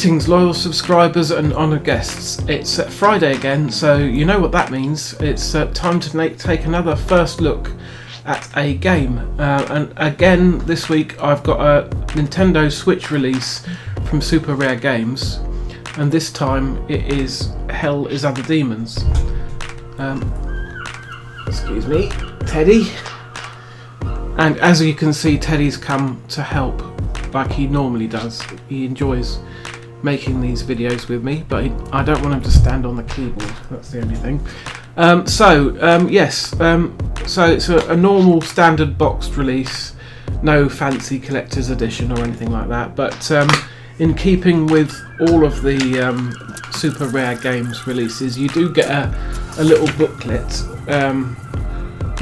Greetings loyal subscribers and honoured guests. It's Friday again, so you know what that means. It's time to take another first look at a game. And again this week I've got a Nintendo Switch release from Super Rare Games, and this time it is Hell is Other Demons. Excuse me, Teddy. And as you can see, Teddy's come to help like he normally does. He enjoys making these videos with me, but I don't want him to stand on the keyboard. That's the only thing. So it's a normal standard boxed release, no fancy collector's edition or anything like that, but in keeping with all of the Super Rare Games releases, you do get a little booklet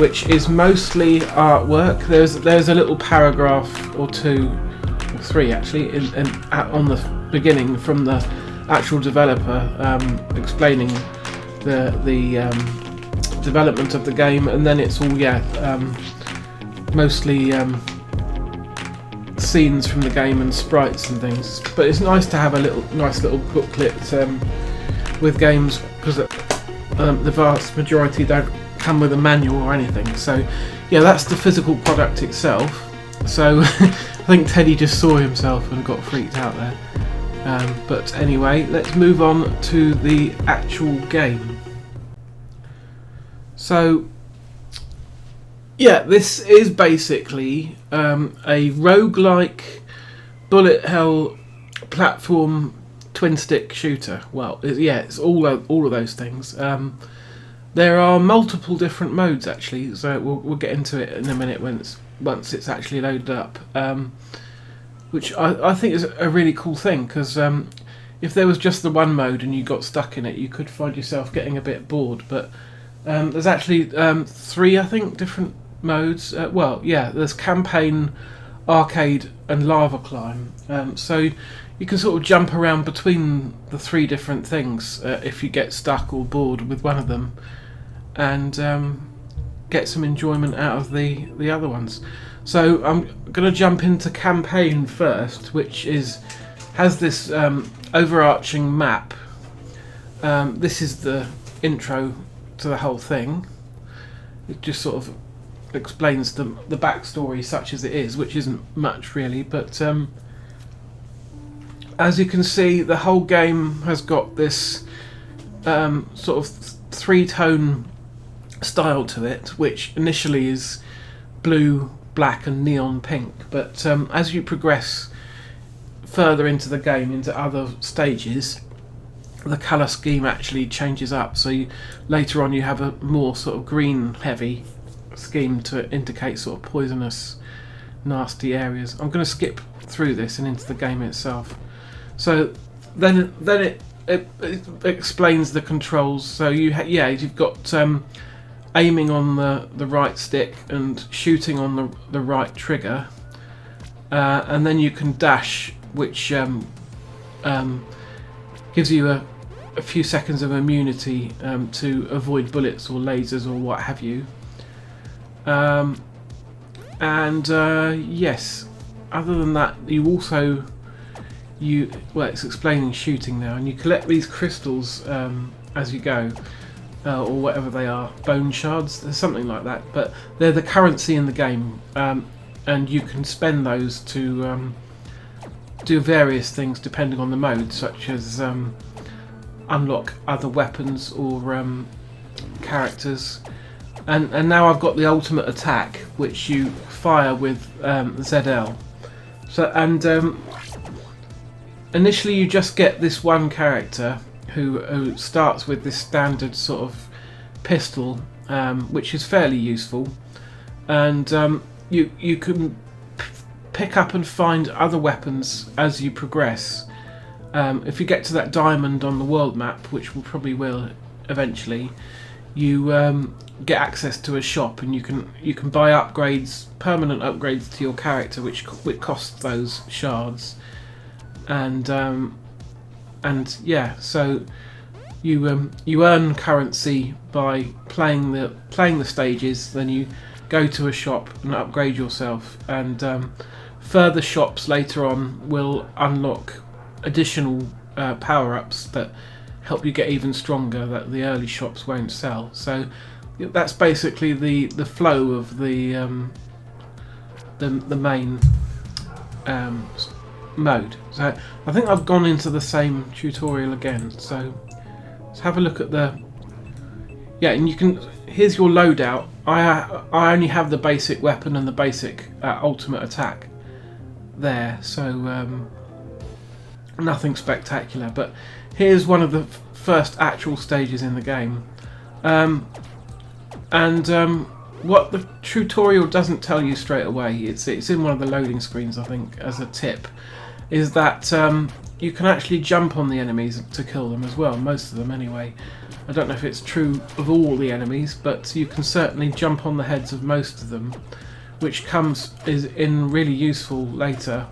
which is mostly artwork. There's a little paragraph or two, or three actually, on the beginning from the actual developer explaining the development of the game, and then it's all mostly scenes from the game and sprites and things. But it's nice to have a nice little booklet with games, because the vast majority don't come with a manual or anything. So yeah, that's the physical product itself. So I think Teddy just saw himself and got freaked out there. But anyway, let's move on to the actual game. So yeah, this is basically a roguelike bullet hell platform twin stick shooter. Well, it's all of those things. There are multiple different modes actually, so we'll get into it in a minute once it's actually loaded up. Which I think is a really cool thing, because if there was just the one mode and you got stuck in it, you could find yourself getting a bit bored. But there's actually three, I think, different modes. There's campaign, arcade, and lava climb. So you can sort of jump around between the three different things if you get stuck or bored with one of them, and get some enjoyment out of the other ones. So I'm going to jump into campaign first, which has this overarching map. This is the intro to the whole thing. It just sort of explains the backstory such as it is, which isn't much really, but as you can see, the whole game has got this sort of three-tone style to it, which initially is blue, black and neon pink, but as you progress further into the game, into other stages, the colour scheme actually changes up. So later on you have a more sort of green heavy scheme to indicate sort of poisonous, nasty areas. I'm going to skip through this and into the game itself. So then it explains the controls. So you've got aiming on the right stick and shooting on the right trigger, and then you can dash, which gives you a few seconds of immunity to avoid bullets or lasers or what have you. Yes, other than that, it's explaining shooting now, and you collect these crystals as you go. Or whatever they are, bone shards, there's something like that, but they're the currency in the game, and you can spend those to do various things depending on the mode, such as unlock other weapons or characters. And now I've got the ultimate attack, which you fire with ZL. So initially you just get this one character who starts with this standard sort of pistol, which is fairly useful, and you can pick up and find other weapons as you progress. If you get to that diamond on the world map, which we probably will eventually, you get access to a shop, and you can buy upgrades, permanent upgrades to your character, which costs those shards, so you earn currency by playing the stages. Then you go to a shop and upgrade yourself, and further shops later on will unlock additional power-ups that help you get even stronger that the early shops won't sell. So that's basically the flow of the main mode. So I think I've gone into the same tutorial again. So let's have a look at the and you can. Here's your loadout. I only have the basic weapon and the basic ultimate attack there, so nothing spectacular. But here's one of the first actual stages in the game, what the tutorial doesn't tell you straight away, it's in one of the loading screens, I think, as a tip, is that you can actually jump on the enemies to kill them as well, most of them anyway. I don't know if it's true of all the enemies, but you can certainly jump on the heads of most of them, which is in really useful later.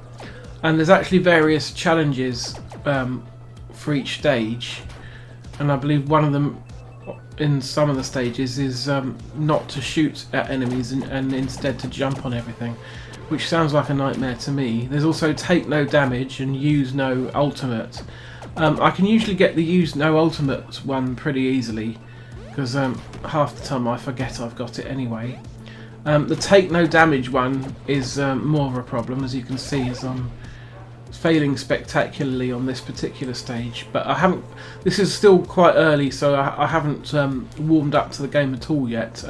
And there's actually various challenges for each stage, and I believe one of them in some of the stages is not to shoot at enemies and instead to jump on everything, which sounds like a nightmare to me. There's also take no damage and use no ultimate. I can usually get the use no ultimate one pretty easily, because half the time I forget I've got it anyway. The take no damage one is more of a problem, as you can see, as I'm failing spectacularly on this particular stage. But I haven't. This is still quite early, so I haven't warmed up to the game at all yet.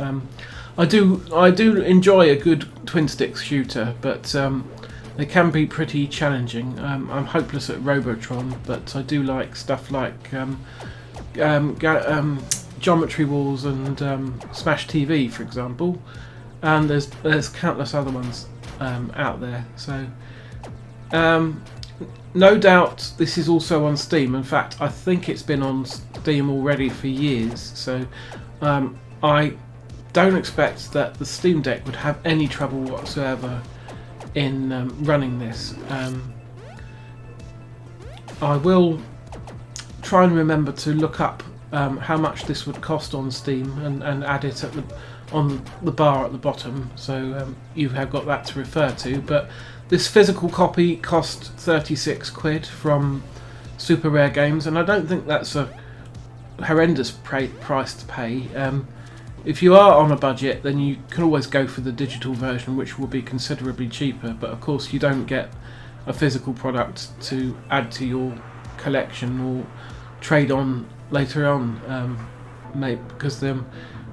I do enjoy a good twin stick shooter, but they can be pretty challenging. I'm hopeless at Robotron, but I do like stuff like Geometry Wars and Smash TV, for example. And there's countless other ones out there. So no doubt this is also on Steam. In fact, I think it's been on Steam already for years. So I don't expect that the Steam Deck would have any trouble whatsoever in running this. I will try and remember to look up how much this would cost on Steam and add it on the bar at the bottom, so you have got that to refer to. But this physical copy cost 36 quid from Super Rare Games, and I don't think that's a horrendous price to pay. If you are on a budget, then you can always go for the digital version, which will be considerably cheaper, but of course you don't get a physical product to add to your collection or trade on later on, because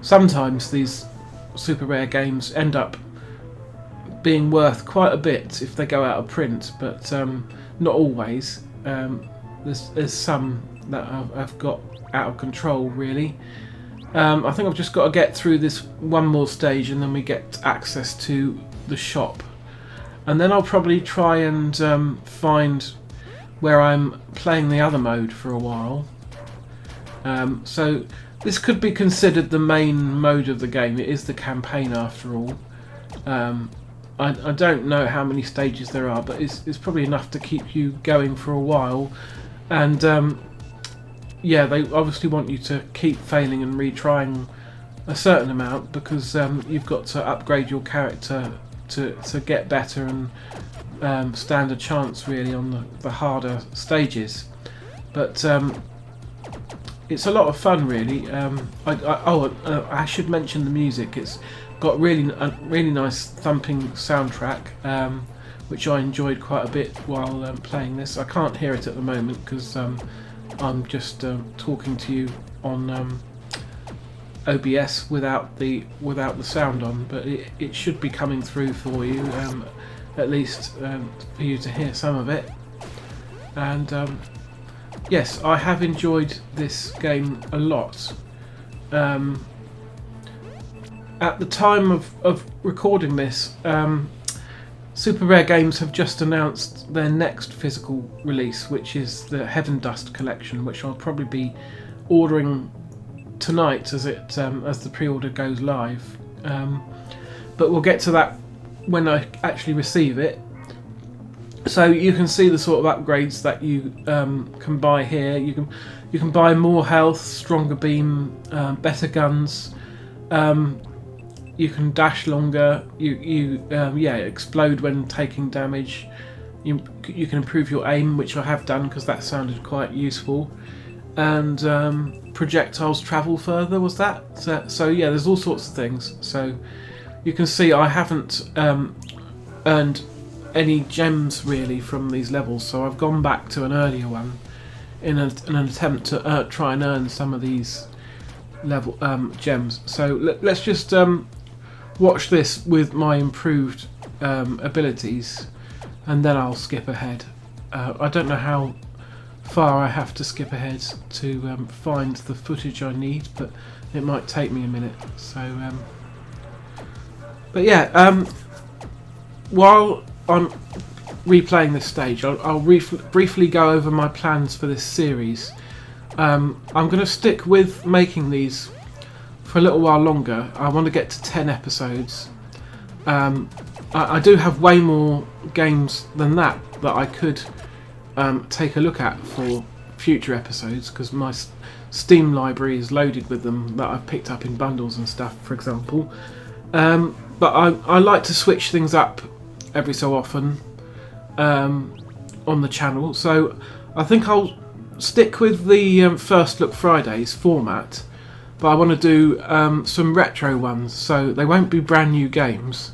sometimes these Super Rare games end up being worth quite a bit if they go out of print, but not always. There's some that I've got out of control, really. I think I've just got to get through this one more stage and then we get access to the shop. And then I'll probably try and find where I'm playing the other mode for a while. So this could be considered the main mode of the game. It is the campaign after all. I don't know how many stages there are, but it's probably enough to keep you going for a while. And yeah, they obviously want you to keep failing and retrying a certain amount, because you've got to upgrade your character to get better and stand a chance really on the harder stages. But it's a lot of fun, really. I should mention the music. It's got a really nice thumping soundtrack, which I enjoyed quite a bit while playing this. I can't hear it at the moment because I'm just talking to you on OBS without the sound on, but it should be coming through for you, at least for you to hear some of it. And yes, I have enjoyed this game a lot. At the time of recording this, Super Rare Games have just announced their next physical release, which is the Heaven Dust collection, which I'll probably be ordering tonight as the pre-order goes live. But we'll get to that when I actually receive it. So you can see the sort of upgrades that you can buy here. You can buy more health, stronger beam, better guns. You can dash longer. You explode when taking damage. you can improve your aim, which I have done because that sounded quite useful, and projectiles travel further. Was that so? Yeah, there's all sorts of things. So you can see I haven't earned any gems really from these levels, so I've gone back to an earlier one in an attempt to try and earn some of these level gems. So let's just watch this with my improved abilities, and then I'll skip ahead. I don't know how far I have to skip ahead to find the footage I need, but it might take me a minute. So but yeah, while I'm replaying this stage, I'll briefly go over my plans for this series. I'm going to stick with making these for a little while longer. I want to get to 10 episodes. I do have way more games than that I could take a look at for future episodes, because my Steam library is loaded with them that I've picked up in bundles and stuff, for example. But I like to switch things up every so often on the channel, so I think I'll stick with the First Look Fridays format, but I want to do some retro ones, so they won't be brand new games,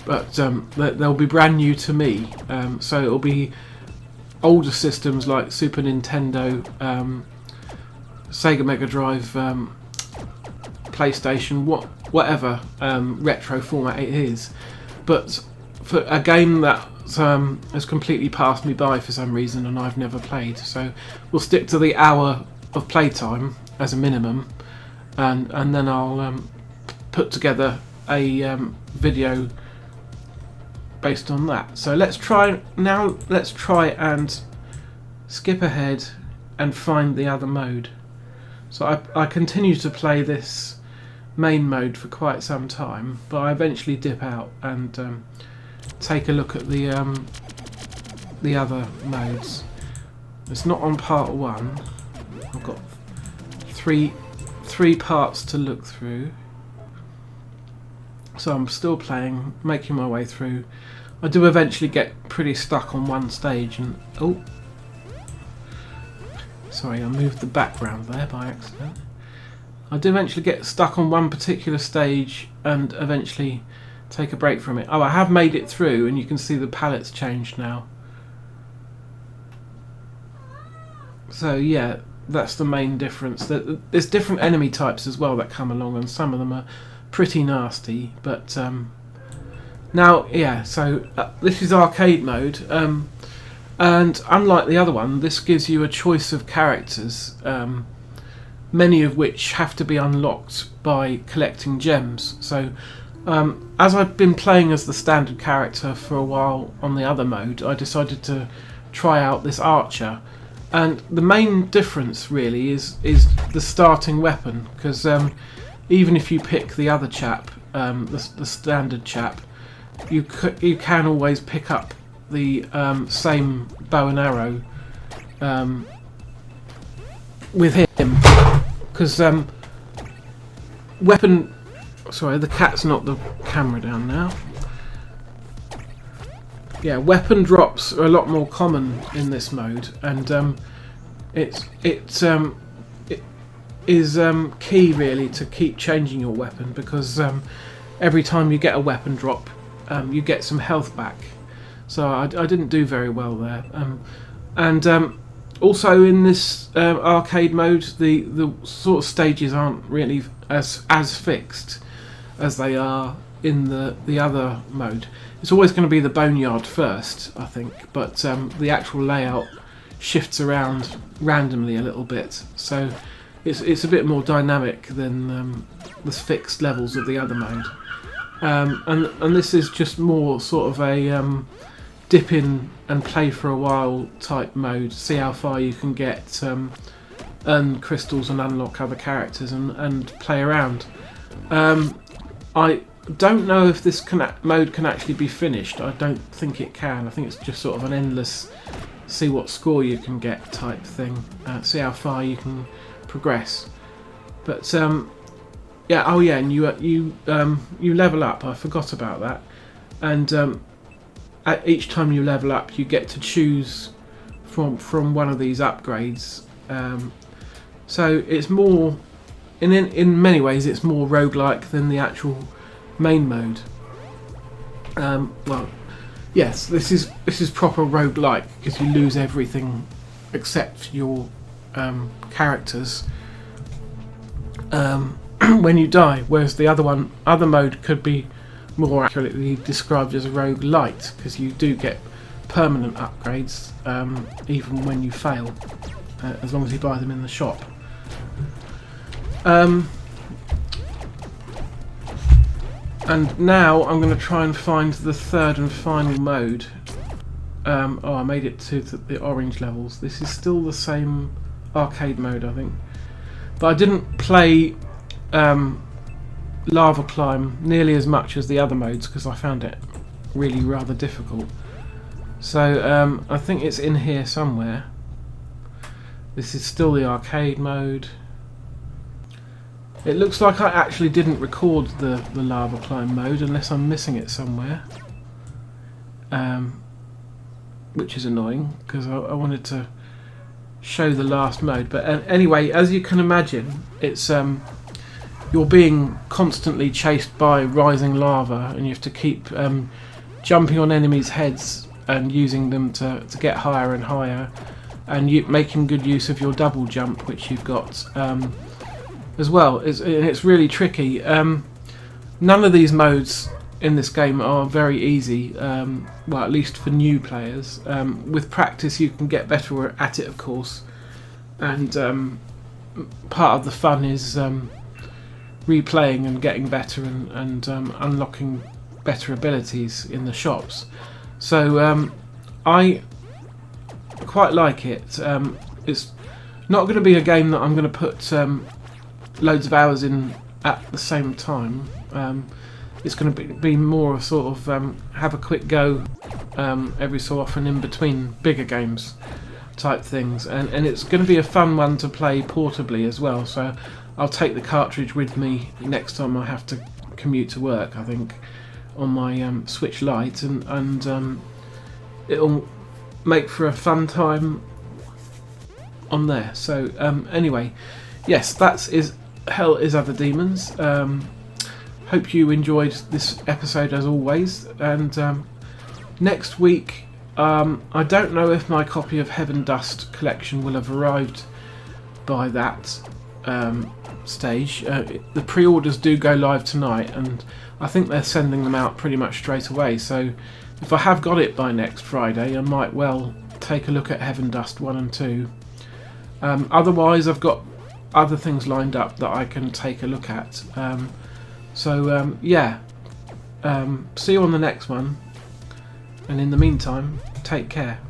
but they'll be brand new to me. So it'll be older systems like Super Nintendo, Sega Mega Drive, PlayStation, whatever retro format it is, but for a game that has completely passed me by for some reason and I've never played. So we'll stick to the hour of playtime as a minimum, and then I'll put together a video based on that. So let's try and skip ahead and find the other mode. So I continue to play this main mode for quite some time, but I eventually dip out and take a look at the other modes. It's not on part 1. I've got three parts to look through, so I'm still playing, making my way through. I do eventually get pretty stuck on one stage, and oh, sorry, I moved the background there by accident. I do eventually get stuck on one particular stage and eventually take a break from it. Oh, I have made it through, and you can see the palette's changed now. So yeah, that's the main difference. There's different enemy types as well that come along, and some of them are pretty nasty. But now, yeah, so this is arcade mode, and unlike the other one, this gives you a choice of characters, many of which have to be unlocked by collecting gems. So as I've been playing as the standard character for a while on the other mode, I decided to try out this archer, and the main difference really is the starting weapon, because even if you pick the other chap, the standard chap, you can always pick up the same bow and arrow with him, because weapon. Sorry, the cat's knocked the camera down now. Yeah, weapon drops are a lot more common in this mode, and it is key really to keep changing your weapon, because every time you get a weapon drop, you get some health back. So I didn't do very well there, and also in this arcade mode, the sort of stages aren't really as fixed as they are in the other mode. It's always going to be the boneyard first, I think, but the actual layout shifts around randomly a little bit, so it's a bit more dynamic than the fixed levels of the other mode. And this is just more sort of a dip in and play for a while type mode, see how far you can get, earn crystals and unlock other characters and play around. I don't know if this mode can actually be finished. I don't think it can. I think it's just sort of an endless see what score you can get type thing, see how far you can progress. But yeah, oh yeah, and you level up. I forgot about that, and at each time you level up, you get to choose from one of these upgrades. So it's more, in many ways, it's more roguelike than the actual main mode. Well, yes, this is proper roguelike because you lose everything except your characters when you die, whereas the other mode could be more accurately described as a roguelite, because you do get permanent upgrades even when you fail, as long as you buy them in the shop. And now I'm going to try and find the third and final mode. Oh, I made it to the orange levels. This is still the same arcade mode, I think. But I didn't play Lava Climb nearly as much as the other modes because I found it really rather difficult. So I think it's in here somewhere. This is still the arcade mode. It looks like I actually didn't record the Lava Climb mode unless I'm missing it somewhere. Which is annoying because I wanted to show the last mode. But anyway, as you can imagine, it's you're being constantly chased by rising lava, and you have to keep jumping on enemies' heads and using them to get higher and higher, and making good use of your double jump, which you've got as well. It's really tricky. None of these modes in this game are very easy, well, at least for new players. With practice you can get better at it, of course, and part of the fun is replaying and getting better and unlocking better abilities in the shops. So I quite like it. It's not going to be a game that I'm going to put loads of hours in at the same time. It's going to be more of sort of have a quick go every so often in between bigger games type things, and it's going to be a fun one to play portably as well. So I'll take the cartridge with me next time I have to commute to work, I think, on my Switch Lite, and it'll make for a fun time on there. So anyway, yes, that is Hell is Other Demons. Hope you enjoyed this episode as always, and next week I don't know if my copy of Heaven Dust Collection will have arrived by that stage. The pre-orders do go live tonight, and I think they're sending them out pretty much straight away, so if I have got it by next Friday I might well take a look at Heaven Dust 1 and 2. Otherwise I've got other things lined up that I can take a look at. Yeah, see you on the next one, and in the meantime, take care.